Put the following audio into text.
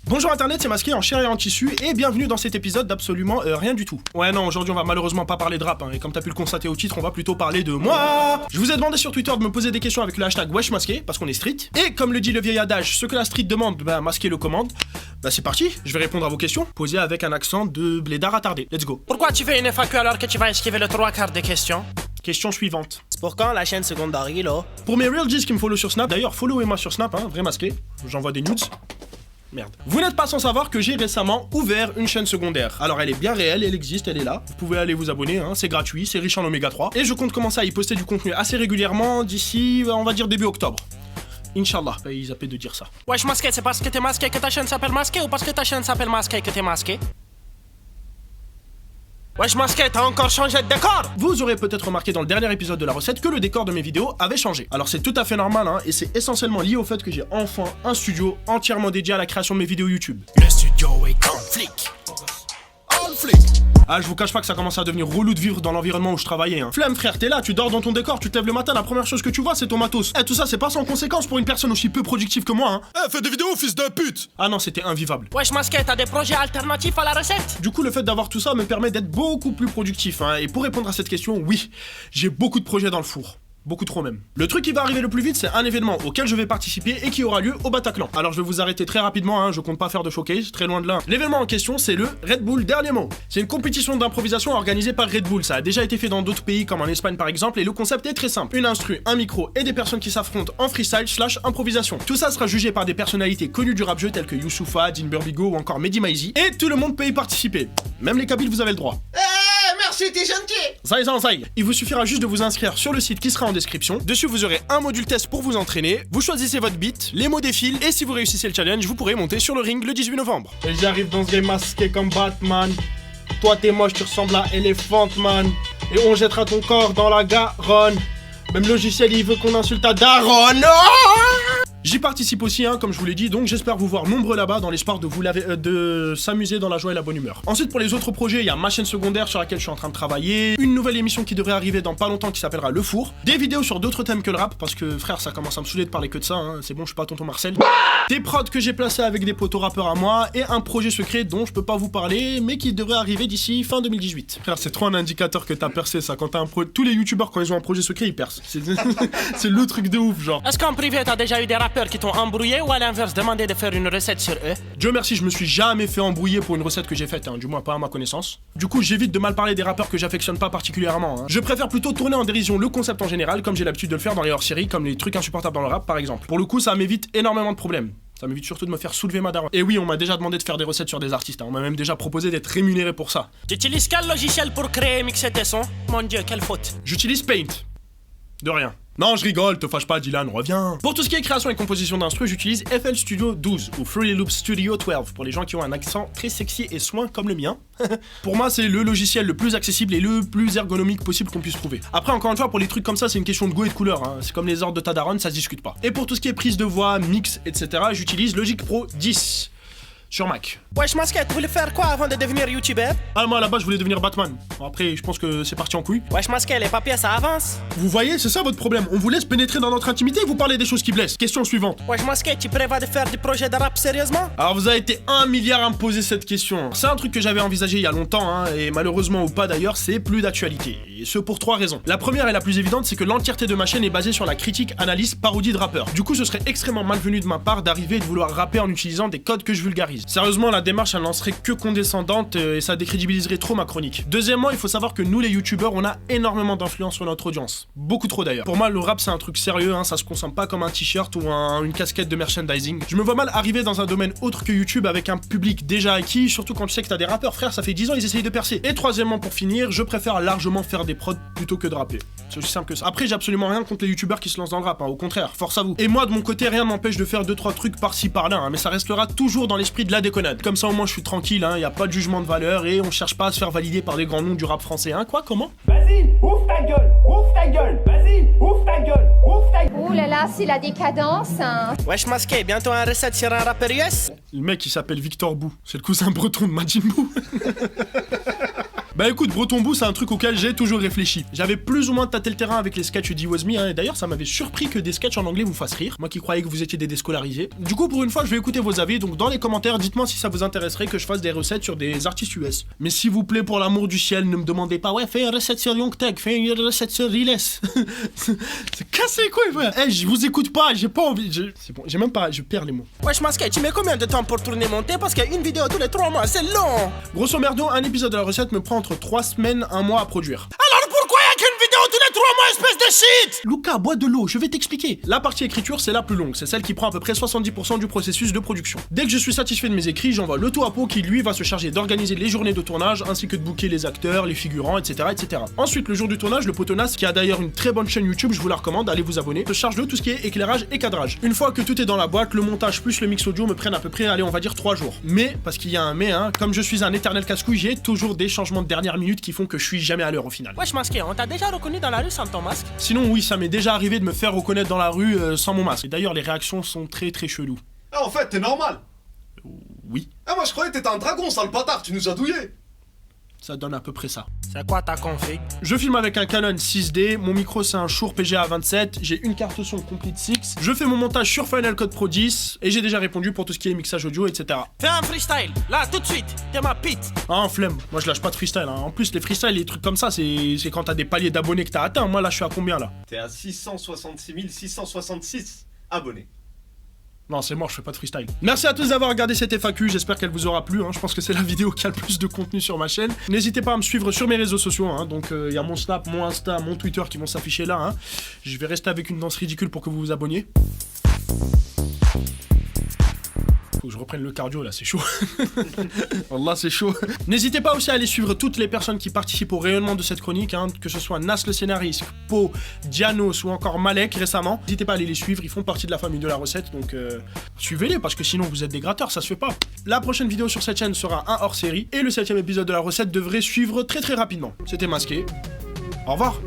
Bonjour internet, c'est Masqué en chair et en tissu et bienvenue dans cet épisode d'absolument rien du tout. Ouais non, aujourd'hui on va malheureusement pas parler de rap et comme t'as pu le constater au titre, on va plutôt parler de moi. Je vous ai demandé sur Twitter de me poser des questions avec le hashtag WeshMasqué parce qu'on est street. Et comme le dit le vieil adage, ce que la street demande, Masqué le commande. C'est parti, je vais répondre à vos questions, posées avec un accent de blédard attardé. Let's go. Pourquoi tu fais une FAQ alors que tu vas esquiver le 3/4 des questions? Question suivante. C'est pour quand la chaîne secondaire là? Pour mes real G's qui me follow sur Snap, d'ailleurs followez-moi sur Snap, vrai Masqué, j'envoie des nudes. Merde. Vous n'êtes pas sans savoir que j'ai récemment ouvert une chaîne secondaire. Alors elle est bien réelle, elle existe, elle est là. Vous pouvez aller vous abonner, c'est gratuit, c'est riche en oméga 3. Et je compte commencer à y poster du contenu assez régulièrement d'ici, on va dire début octobre. Inch'Allah, ils zappent de dire ça. Wesh Masqué, c'est parce que t'es masqué que ta chaîne s'appelle Masqué ou parce que ta chaîne s'appelle Masqué que t'es masqué? Wesh Masqué, t'as encore changé de décor! Vous aurez peut-être remarqué dans le dernier épisode de la recette que le décor de mes vidéos avait changé. Alors c'est tout à fait normal et c'est essentiellement lié au fait que j'ai enfin un studio entièrement dédié à la création de mes vidéos YouTube. Le studio est en flic. En flic! Je vous cache pas que ça commence à devenir relou de vivre dans l'environnement où je travaillais. Flemme frère, t'es là, tu dors dans ton décor, tu te lèves le matin, la première chose que tu vois c'est ton matos. Tout ça c'est pas sans conséquence pour une personne aussi peu productive que moi. Fais des vidéos fils de pute! Ah non, c'était invivable. Wesh Masqué, t'as des projets alternatifs à la recette? Du coup le fait d'avoir tout ça me permet d'être beaucoup plus productif. Et pour répondre à cette question, oui, j'ai beaucoup de projets dans le four. Beaucoup trop même. Le truc qui va arriver le plus vite, c'est un événement auquel je vais participer et qui aura lieu au Bataclan. Alors je vais vous arrêter très rapidement, je compte pas faire de showcase, très loin de là. L'événement en question, c'est le Red Bull Dernier Mot. C'est une compétition d'improvisation organisée par Red Bull. Ça a déjà été fait dans d'autres pays comme en Espagne par exemple et le concept est très simple. Une instru, un micro et des personnes qui s'affrontent en freestyle / improvisation. Tout ça sera jugé par des personnalités connues du rap jeu telles que Youssoupha, Dean Burbigo ou encore Mehdi Maizi et tout le monde peut y participer. Même les Kabyles, vous avez le droit. Merci, t'es gentil! Ça y est. Il vous suffira juste de vous inscrire sur le site qui sera en description. Dessus, vous aurez un module test pour vous entraîner. Vous choisissez votre beat, les mots défilent, et si vous réussissez le challenge, vous pourrez monter sur le ring le 18 novembre. Et j'arrive dans ce game masqué comme Batman. Toi, t'es moche, tu ressembles à Elephant Man. Et on jettera ton corps dans la Garonne. Même logiciel, il veut qu'on insulte à Daron. J'y participe aussi, comme je vous l'ai dit, donc j'espère vous voir nombreux là-bas dans l'espoir de s'amuser dans la joie et la bonne humeur. Ensuite, pour les autres projets, il y a ma chaîne secondaire sur laquelle je suis en train de travailler, une nouvelle émission qui devrait arriver dans pas longtemps qui s'appellera Le Four, des vidéos sur d'autres thèmes que le rap, parce que frère, ça commence à me saouler de parler que de ça, c'est bon, je suis pas tonton Marcel. Des prods que j'ai placés avec des potos rappeurs à moi, et un projet secret dont je peux pas vous parler, mais qui devrait arriver d'ici fin 2018. Frère, c'est trop un indicateur que t'as percé ça, quand t'as un projet... Tous les youtubeurs, quand ils ont un projet secret, ils percent. C'est le truc de ouf, genre. Est-ce qu'en privé t'as déjà eu des rappeurs qui t'ont embrouillé ou à l'inverse demandé de faire une recette sur eux? Dieu merci, je me suis jamais fait embrouiller pour une recette que j'ai faite, du moins pas à ma connaissance. Du coup, j'évite de mal parler des rappeurs que j'affectionne pas particulièrement. Je préfère plutôt tourner en dérision le concept en général, comme j'ai l'habitude de le faire dans les hors-séries, comme les trucs insupportables dans le rap par exemple. Pour le coup, ça m'évite énormément de problèmes. Ça m'évite surtout de me faire soulever ma daronne. Et oui, on m'a déjà demandé de faire des recettes sur des artistes, on m'a même déjà proposé d'être rémunéré pour ça. Tu utilises quel logiciel pour créer et mixer tes sons? Mon dieu, quelle faute! J'utilise Paint. De rien. Non, je rigole, te fâche pas, Dylan, reviens. Pour tout ce qui est création et composition d'instru, j'utilise FL Studio 12 ou Fruity Loop Studio 12 pour les gens qui ont un accent très sexy et soin comme le mien. Pour moi, c'est le logiciel le plus accessible et le plus ergonomique possible qu'on puisse trouver. Après, encore une fois, pour les trucs comme ça, c'est une question de goût et de couleur. C'est comme les ordres de ta daronne, ça se discute pas. Et pour tout ce qui est prise de voix, mix, etc., j'utilise Logic Pro 10 sur Mac. Wesh Masqué, tu voulais faire quoi avant de devenir youtubeur? Moi là-bas je voulais devenir Batman. Bon, après je pense que c'est parti en couille. Wesh Masqué, les papiers ça avance. Vous voyez, c'est ça votre problème. On vous laisse pénétrer dans notre intimité et vous parlez des choses qui blessent. Question suivante. Wesh Masqué, tu prévois de faire du projet de rap sérieusement? Alors vous avez été 1 milliard à me poser cette question. C'est un truc que j'avais envisagé il y a longtemps, et malheureusement ou pas d'ailleurs, c'est plus d'actualité. Et ce pour 3 raisons. La première et la plus évidente, c'est que l'entièreté de ma chaîne est basée sur la critique, analyse, parodie de rappeurs. Du coup, ce serait extrêmement malvenu de ma part d'arriver et de vouloir rapper en utilisant des codes que je vulgarise. Sérieusement, la démarche elle n'en serait que condescendante et ça décrédibiliserait trop ma chronique. Deuxièmement, il faut savoir que nous les youtubeurs, on a énormément d'influence sur notre audience. Beaucoup trop d'ailleurs. Pour moi, le rap c'est un truc sérieux, ça se consomme pas comme un t-shirt ou une casquette de merchandising. Je me vois mal arriver dans un domaine autre que YouTube avec un public déjà acquis, surtout quand tu sais que t'as des rappeurs, frère, ça fait 10 ans ils essayent de percer. Et troisièmement, pour finir, je préfère largement faire des prods plutôt que de rapper. C'est aussi simple que ça. Après, j'ai absolument rien contre les youtubeurs qui se lancent dans le rap, au contraire, force à vous. Et moi, de mon côté, rien m'empêche de faire 2-3 trucs par-ci par-là, mais ça restera toujours dans l'esprit de la déconnade. Comme ça, au moins, je suis tranquille, y a pas de jugement de valeur et on cherche pas à se faire valider par des grands noms du rap français, Quoi, comment? Vas-y, ouvre ta gueule, vas-y, ouvre ta gueule. Ouh là là, c'est la décadence, Wesh Masqué, bientôt un recette sur un rappeur US? Le mec, il s'appelle Victor Bou, c'est le cousin breton de Majin Buu. Bah écoute, Breton c'est un truc auquel j'ai toujours réfléchi. J'avais plus ou moins tâté le terrain avec les sketchs d'It Was Me, hein, et d'ailleurs ça m'avait surpris que des sketchs en anglais vous fassent rire. Moi qui croyais que vous étiez des déscolarisés. Du coup, pour une fois, je vais écouter vos avis, donc dans les commentaires, dites-moi si ça vous intéresserait que je fasse des recettes sur des artistes US. Mais s'il vous plaît, pour l'amour du ciel, ne me demandez pas, ouais, fais une recette sur Young Thug, fais une recette sur Riles. C'est cassé quoi, frère. Eh, je vous écoute pas, j'ai pas envie. C'est bon, j'ai même pas, je perds les mots. Wesh masqué, tu mets combien de temps pour tourner monter? Parce qu'une vidéo tous les 3 mois, c'est long. Grosso merdo, un épisode de la recette me prend entre 3 semaines, 1 mois à produire. Alors pourquoi y'a qu'une vidéo tous les 3 mois, espèce de shit? Lucas, bois de l'eau, je vais t'expliquer. La partie écriture, c'est la plus longue, c'est celle qui prend à peu près 70% du processus de production. Dès que je suis satisfait de mes écrits, j'envoie le tout à pot qui lui va se charger d'organiser les journées de tournage ainsi que de booker les acteurs, les figurants, etc., etc. Ensuite, le jour du tournage, le potenas, qui a d'ailleurs une très bonne chaîne YouTube, je vous la recommande, allez vous abonner, se charge de tout ce qui est éclairage et cadrage. Une fois que tout est dans la boîte, le montage plus le mix audio me prennent à peu près, allez, on va dire 3 jours. Mais, parce qu'il y a un mais, hein, comme je suis un éternel casse-couille, j'ai toujours des changements de dernière minute qui font que je suis jamais à l'heure au final. Wesh masqué, on t'a déjà reconnu dans la rue sans ton masque? Sinon, oui, ça m'est déjà arrivé de me faire reconnaître dans la rue sans mon masque. Et d'ailleurs, les réactions sont très très cheloues. Ah, en fait, t'es normal. Oui, Ah, moi je croyais que t'étais un dragon, sale bâtard, tu nous as douillé. ça donne à peu près ça. C'est quoi ta config? Je filme avec un Canon 6D, mon micro c'est un Shure PGA 27, j'ai une carte son Complete 6, je fais mon montage sur Final Cut Pro 10, et j'ai déjà répondu pour tout ce qui est mixage audio, etc. Fais un freestyle, là, tout de suite, t'es ma pite. Ah, flemme, moi je lâche pas de freestyle, hein. En plus les freestyles, les trucs comme ça, c'est quand t'as des paliers d'abonnés que t'as atteint. Moi là je suis à combien là? T'es à 666 666 abonnés. Non, c'est mort, je fais pas de freestyle. Merci à tous d'avoir regardé cette FAQ, j'espère qu'elle vous aura plu, hein. Je pense que c'est la vidéo qui a le plus de contenu sur ma chaîne. N'hésitez pas à me suivre sur mes réseaux sociaux, hein. Donc il y a mon Snap, mon Insta, mon Twitter qui vont s'afficher là, hein. Je vais rester avec une danse ridicule pour que vous vous abonniez. Faut que je reprenne le cardio là, c'est chaud. Wallah, c'est chaud. N'hésitez pas aussi à aller suivre toutes les personnes qui participent au rayonnement de cette chronique, hein, que ce soit Nas le scénariste, Po, Dianos ou encore Malek récemment. N'hésitez pas à aller les suivre, ils font partie de la famille de la recette, donc suivez-les parce que sinon vous êtes des gratteurs, ça se fait pas. La prochaine vidéo sur cette chaîne sera un hors-série et le 7ème épisode de la recette devrait suivre très très rapidement. C'était Masqué. Au revoir.